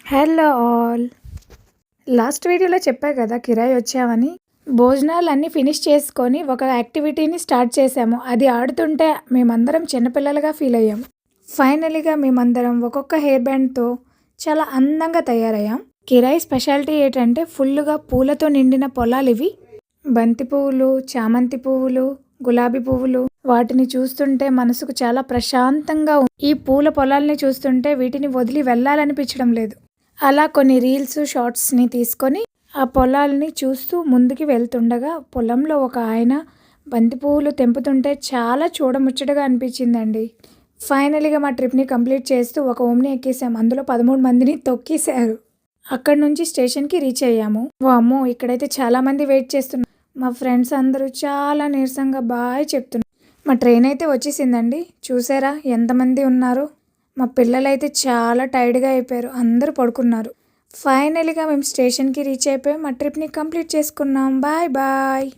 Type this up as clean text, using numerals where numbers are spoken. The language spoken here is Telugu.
Hello all. లాస్ట్ వీడియోలో చెప్పా కదా కిరాయి వచ్చామని. భోజనాలన్నీ ఫినిష్ చేసుకొని ఒక యాక్టివిటీని స్టార్ట్ చేశాము. అది ఆడుతుంటే మేమందరం చిన్నపిల్లలుగా ఫీల్ అయ్యాము. ఫైనలీగా మేమందరం ఒక్కొక్క హెయిర్ బ్యాండ్తో చాలా అందంగా తయారయ్యాం. కిరాయి స్పెషాలిటీ ఏంటంటే ఫుల్గా పూలతో నిండిన పొలాలు ఇవి. బంతి పువ్వులు, చామంతి పువ్వులు, గులాబీ పువ్వులు, వాటిని చూస్తుంటే మనసుకు చాలా ప్రశాంతంగా ఈ పూల పొలాల్ని చూస్తుంటే వీటిని వదిలి వెళ్ళాలనిపించడం లేదు. అలా కొన్ని రీల్స్ షార్ట్స్ని తీసుకొని ఆ పొలాల్ని చూస్తూ ముందుకు వెళ్తుండగా పొలంలో ఒక ఆయన బంతి పువ్వులు తెంపుతుంటే చాలా చూడముచ్చటగా అనిపించిందండి. ఫైనలీగా మా ట్రిప్ని కంప్లీట్ చేస్తూ ఒక ఓమ్ని ఎక్కేసాం. అందులో 13 మందిని తొక్కేశారు. అక్కడి నుంచి స్టేషన్కి రీచ్ అయ్యాము. వామ్మో, ఇక్కడైతే చాలామంది వెయిట్ చేస్తున్నారు. మా ఫ్రెండ్స్ అందరూ చాలా నీరసంగా బాయ్ చెప్తున్నారు. మా ట్రైన్ అయితే వచ్చేసిందండి. చూసారా ఎంతమంది ఉన్నారు. మా పిల్లలైతే చాలా టైర్డ్గా అయిపోయారు. అందరూ పడుకున్నారు. ఫైనలీగా మేము స్టేషన్కి రీచ్ అయిపోయి మా ట్రిప్ని కంప్లీట్ చేసుకున్నాం. Bye bye.